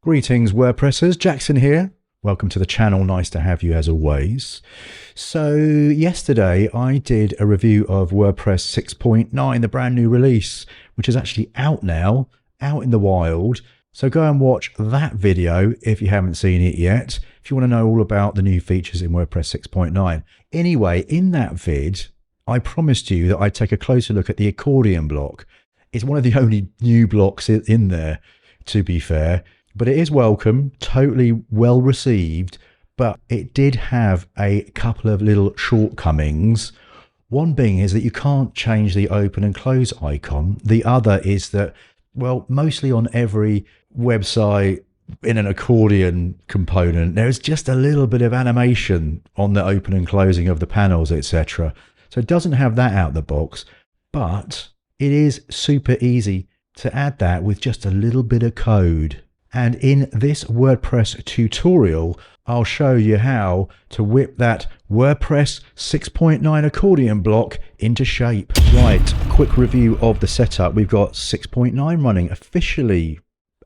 Greetings WordPressers, Jakson here. Welcome to the channel, nice to have you as always. So yesterday I did a review of WordPress 6.9, the brand new release, which is actually out now, out in the wild. So go and watch that video if you haven't seen it yet, if you want to know all about the new features in WordPress 6.9. Anyway, in that vid, I promised you that I'd take a closer look at the Accordion block. It's one of the only new blocks in there, to be fair. But it is welcome, totally well received, but it did have a couple of little shortcomings. One being is that you can't change the open and close icon. The other is that, well, mostly on every website in an accordion component, there's just a little bit of animation on the open and closing of the panels, etc. So it doesn't have that out of the box, but it is super easy to add that with just a little bit of code. And in this WordPress tutorial, I'll show you how to whip that WordPress 6.9 Accordion block into shape. Right, quick review of the setup. We've got 6.9 running officially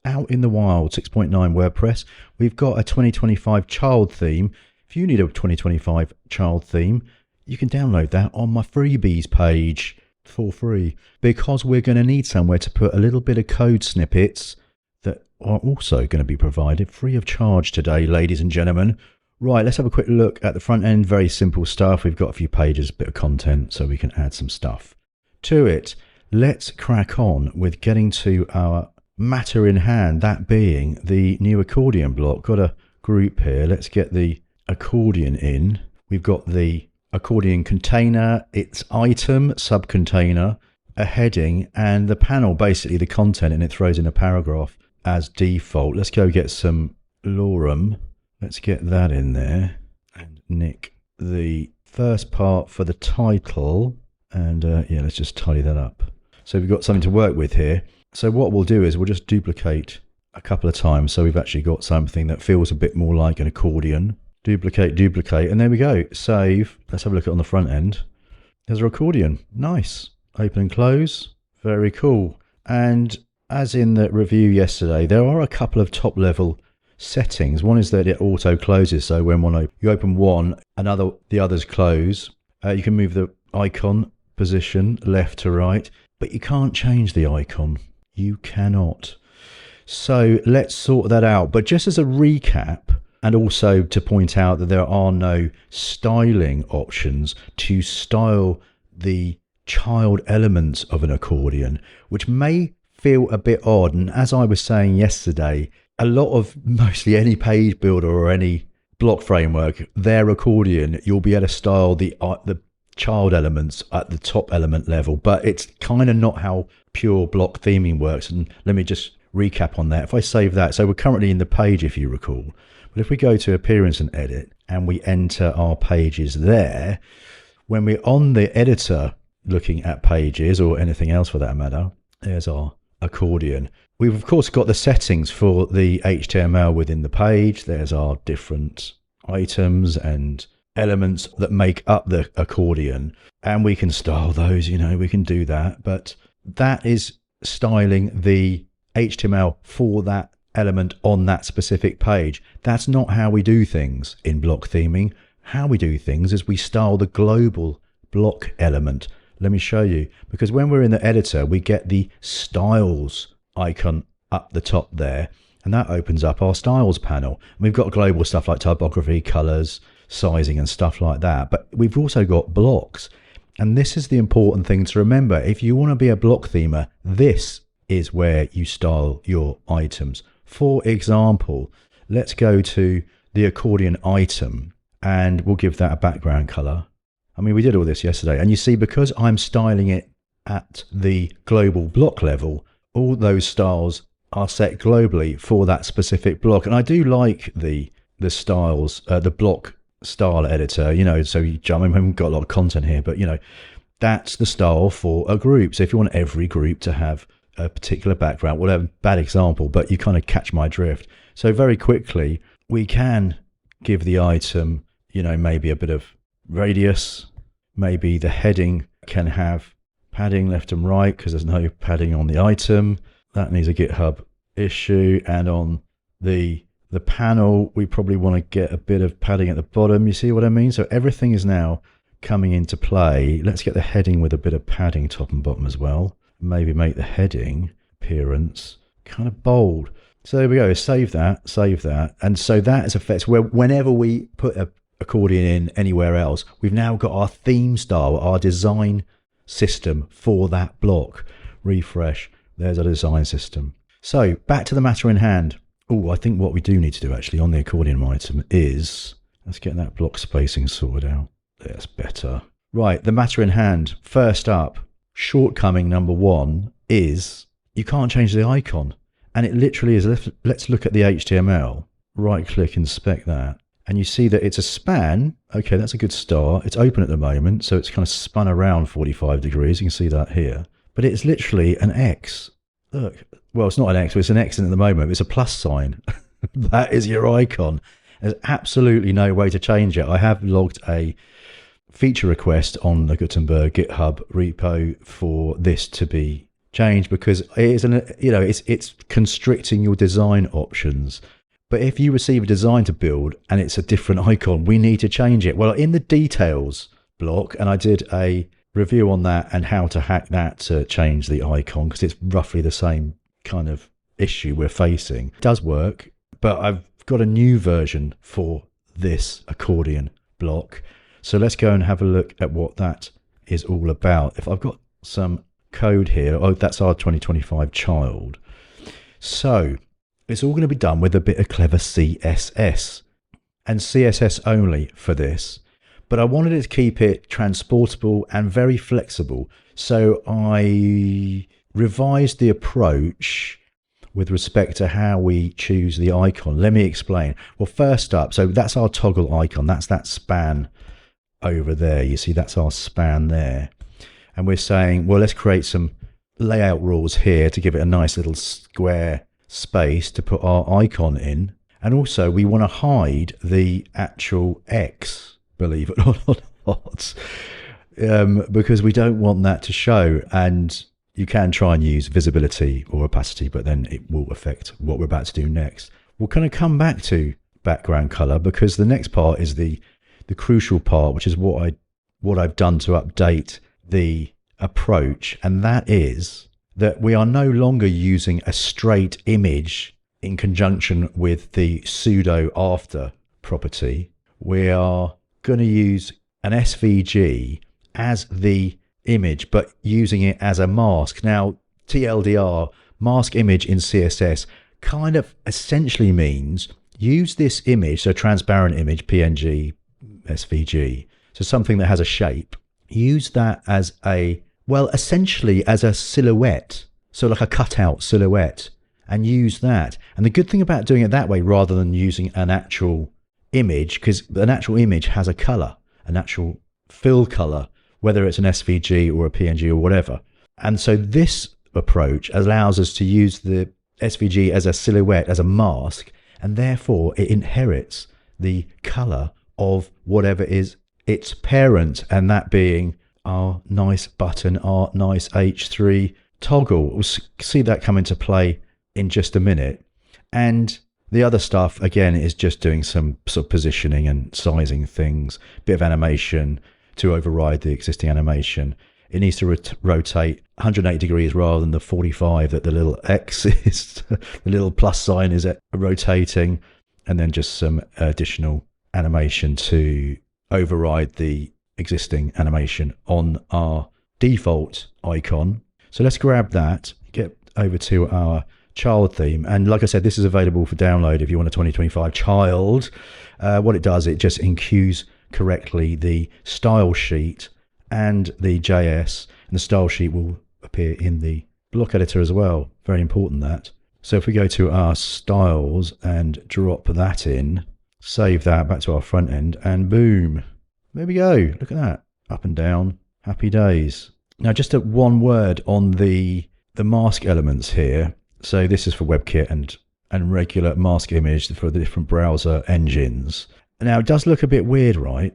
out in the wild, 6.9 WordPress. We've got a 2025 child theme. If you need a 2025 child theme, you can download that on my freebies page for free, because we're going to need somewhere to put a little bit of code snippets that are also going to be provided free of charge today, ladies and gentlemen. Right, let's have a quick look at the front end. Very simple stuff. We've got a few pages, a bit of content, so we can add some stuff to it. Let's crack on with getting to our matter in hand, that being the new accordion block. Got a group here. Let's get the accordion in. We've got the accordion container, its item, subcontainer, a heading, and the panel, basically the content, and it throws in a paragraph as default. Let's go get some lorem. Let's get that in there and nick the first part for the title. And yeah, let's just tidy that up. So we've got something to work with here. So what we'll do is we'll just duplicate a couple of times. So we've actually got something that feels a bit more like an accordion. Duplicate, duplicate, and there we go. Save. Let's have a look at on the front end. There's our accordion. Nice. Open and close. Very cool. And as in the review yesterday, there are a couple of top level settings. One is that it auto closes, so when you open one, the others close. You can move the icon position left to right, but you can't change the icon. You cannot. So let's sort that out. But just as a recap, and also to point out that there are no styling options to style the child elements of an accordion, which may feel a bit odd. And as I was saying yesterday, a lot of mostly any page builder or any block framework, their accordion, you'll be able to style the child elements at the top element level, but it's kind of not how pure block theming works. And let me just recap on that. If I save that, so we're currently in the page, if you recall, but if we go to appearance and edit and we enter our pages there, when we're on the editor looking at pages or anything else for that matter, there's our accordion. We've of course got the settings for the HTML within the page. There's our different items and elements that make up the accordion, and we can style those, we can do that, but that is styling the HTML for that element on that specific page. That's not how we do things in block theming. How we do things is we style the global block element. Let me show you, because when we're in the editor, we get the styles icon up the top there, and that opens up our styles panel. And we've got global stuff like typography, colors, sizing, and stuff like that. But we've also got blocks. And this is the important thing to remember. If you want to be a block themer, this is where you style your items. For example, let's go to the accordion item and we'll give that a background color. I mean, we did all this yesterday, and you see, because I'm styling it at the global block level, all those styles are set globally for that specific block. And I do like the styles, the block style editor, so we haven't got a lot of content here, but that's the style for a group. So if you want every group to have a particular background, whatever, bad example, but you kind of catch my drift. So very quickly, we can give the item, maybe a bit of radius. Maybe the heading can have padding left and right because there's no padding on the item. That needs a GitHub issue. And on The panel, we probably want to get a bit of padding at the bottom. You see what I mean? So everything is now coming into play. Let's get the heading with a bit of padding top and bottom as well. Maybe make the heading appearance kind of bold. So there we go. Save that. And so that is effects where whenever we put a accordion in anywhere else, we've now got our theme style, our design system for that block. Refresh. There's our design system. So back to the matter in hand. Oh, I think what we do need to do actually on the accordion item is, let's get that block spacing sorted out. That's better. Right, the matter in hand. First up, shortcoming number 1 is you can't change the icon. And it literally is, let's look at the HTML. Right click, inspect that. And you see that it's a span. Okay, that's a good start. It's open at the moment, so it's kind of spun around 45 degrees. You can see that here. But it's literally an X. Look, well, it's not an X, but it's an X at the moment. It's a plus sign. That is your icon. There's absolutely no way to change it. I have logged a feature request on the Gutenberg GitHub repo for this to be changed because it is it's constricting your design options. But if you receive a design to build and it's a different icon, we need to change it. Well, in the details block, and I did a review on that and how to hack that to change the icon because it's roughly the same kind of issue we're facing. It does work, but I've got a new version for this accordion block. So let's go and have a look at what that is all about. If I've got some code here, oh, that's our 2025 child. So it's all going to be done with a bit of clever CSS and CSS only for this. But I wanted to keep it transportable and very flexible. So I revised the approach with respect to how we choose the icon. Let me explain. Well, first up, so that's our toggle icon. That's that span over there. You see, that's our span there. And we're saying, well, let's create some layout rules here to give it a nice little square space to put our icon in. And also we want to hide the actual X, believe it or not, because we don't want that to show. And you can try and use visibility or opacity, but then it will affect what we're about to do next. We're going to come back to background color because the next part is the crucial part, which is what I've done to update the approach, and that is that we are no longer using a straight image in conjunction with the pseudo after property. We are going to use an SVG as the image, but using it as a mask. Now, TLDR, mask image in CSS, kind of essentially means use this image, so transparent image, PNG, SVG, so something that has a shape, use that as a, well, essentially as a silhouette, so like a cutout silhouette, and use that. And the good thing about doing it that way rather than using an actual image, because an actual image has a color, an actual fill color, whether it's an SVG or a PNG or whatever. And so this approach allows us to use the SVG as a silhouette, as a mask, and therefore it inherits the color of whatever is its parent, and that being our nice button, our nice H3 toggle. We'll see that come into play in just a minute. And the other stuff, again, is just doing some sort of positioning and sizing things, bit of animation to override the existing animation. It needs to rotate 180 degrees rather than the 45 that the little X is, the little plus sign is rotating, and then just some additional animation to override the existing animation on our default icon. So let's grab that, get over to our child theme. And like I said, this is available for download if you want a 2025 child. What it does, it just enqueues correctly the style sheet and the JS, and the style sheet will appear in the block editor as well. Very important that. So if we go to our styles and drop that in, save that back to our front end, and boom, there we go. Look at that, up and down, happy days. Now just one word on the mask elements here. So this is for WebKit and regular mask image for the different browser engines. Now it does look a bit weird, right?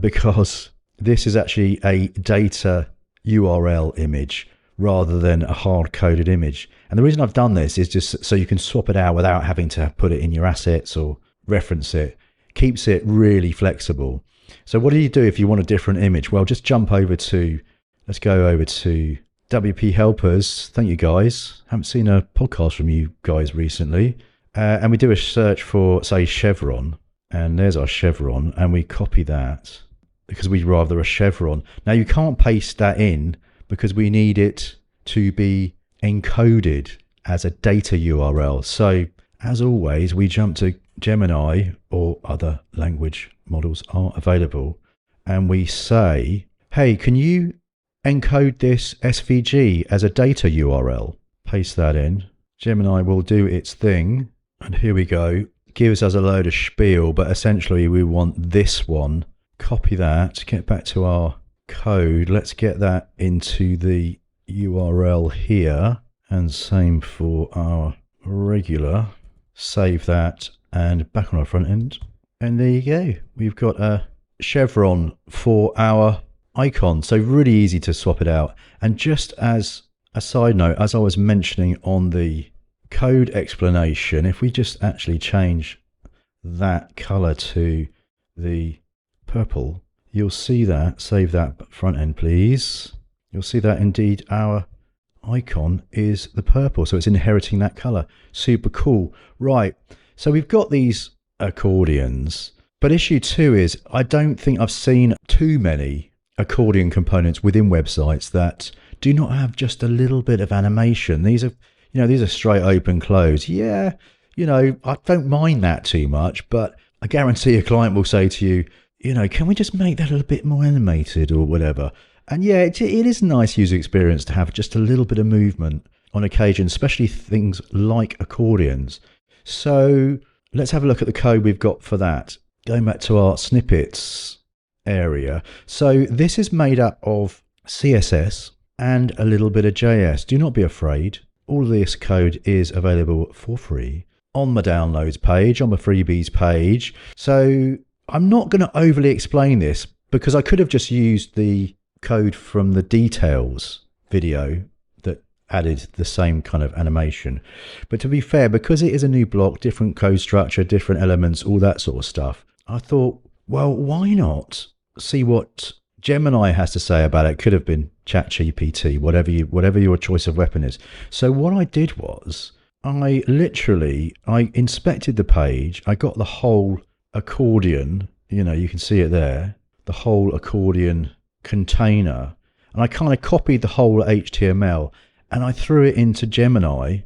Because this is actually a data URL image rather than a hard-coded image. And the reason I've done this is just so you can swap it out without having to put it in your assets or reference it. Keeps it really flexible. So what do you do if you want a different image? Well, just jump over to, let's go over to WP Helpers. Thank you guys. Haven't seen a podcast from you guys recently. And we do a search for, say, chevron. And there's our chevron. And we copy that because we'd rather a chevron. Now, you can't paste that in because we need it to be encoded as a data URL. So, as always, we jump to Gemini, or other language models are available, and we say, hey, can you encode this SVG as a data URL? Paste that in. Gemini will do its thing, and here we go. Gives us a load of spiel, but essentially we want this one. Copy that, get back to our code. Let's get that into the URL here, and same for our regular. Save that and back on our front end. And there you go. We've got a chevron for our icon. So really easy to swap it out. And just as a side note, as I was mentioning on the code explanation, if we just actually change that color to the purple, you'll see that, save that front end, please. You'll see that indeed our icon is the purple, so it's inheriting that color. Super cool. Right, so we've got these accordions, but issue 2 is I don't think I've seen too many accordion components within websites that do not have just a little bit of animation. These are, these are straight open close. Yeah, I don't mind that too much, but I guarantee a client will say to you, can we just make that a little bit more animated or whatever? And yeah, it is a nice user experience to have just a little bit of movement on occasion, especially things like accordions. So let's have a look at the code we've got for that. Going back to our snippets area. So this is made up of CSS and a little bit of JS. Do not be afraid. All of this code is available for free on my downloads page, on my freebies page. So I'm not going to overly explain this because I could have just used the code from the details video that added the same kind of animation. But to be fair, because it is a new block, different code structure, different elements, all that sort of stuff, I thought, well, why not see what Gemini has to say about it? Could have been ChatGPT, whatever your choice of weapon is. So what I did was I inspected the page. I got the whole accordion, you can see it there, the whole accordion container, and I kind of copied the whole HTML and I threw it into Gemini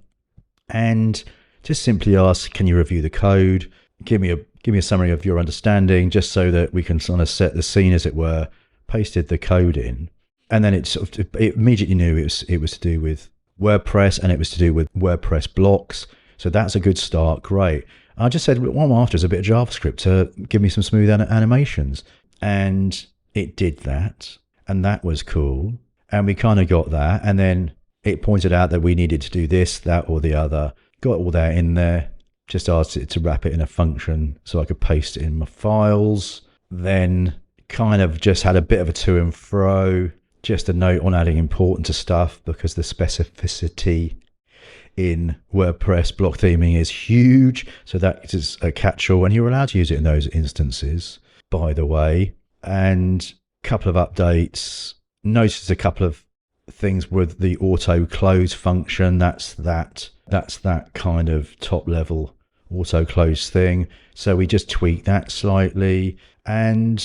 and just simply asked, can you review the code, give me a summary of your understanding, just so that we can kind of set the scene, as it were. Pasted the code in, and then it immediately knew it was to do with WordPress, and it was to do with WordPress blocks. So that's a good start. Great. I just said, what I'm after is a bit of JavaScript to give me some smooth animations, and it did that, and that was cool. And we kind of got that, and then it pointed out that we needed to do this, that, or the other. Got all that in there. Just asked it to wrap it in a function so I could paste it in my files. Then kind of just had a bit of a to and fro, just a note on adding important to stuff, because the specificity in WordPress block theming is huge. So that is a catch-all, and you're allowed to use it in those instances, by the way. And a couple of updates. Noticed a couple of things with the auto close function. That's that kind of top level auto close thing. So we just tweaked that slightly, and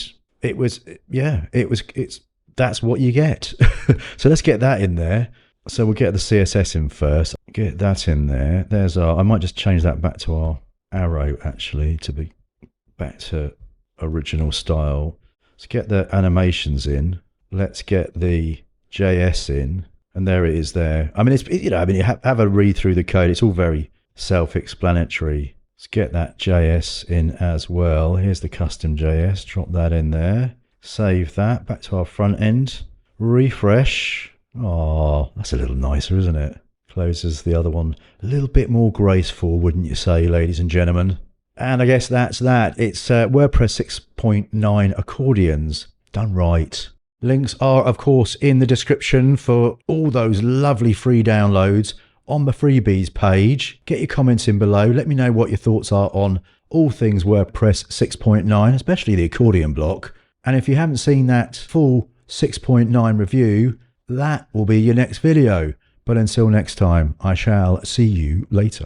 that's what you get. So let's get that in there. So we'll get the CSS in first. Get that in there. I might just change that back to our arrow, actually, to be back to original style. Let's get the animations in. Let's get the JS in, and there it is there. I mean, you have a read through the code. It's all very self-explanatory. Let's get that JS in as well. Here's the custom JS. Drop that in there. Save that. Back to our front end. Refresh. Oh, that's a little nicer, isn't it? Closes the other one a little bit more graceful, wouldn't you say, ladies and gentlemen? And I guess that's that. It's WordPress 6.9 accordions done right. Links are, of course, in the description for all those lovely free downloads on the freebies page. Get your comments in below. Let me know what your thoughts are on all things WordPress 6.9, especially the accordion block. And if you haven't seen that full 6.9 review, that will be your next video. But until next time, I shall see you later.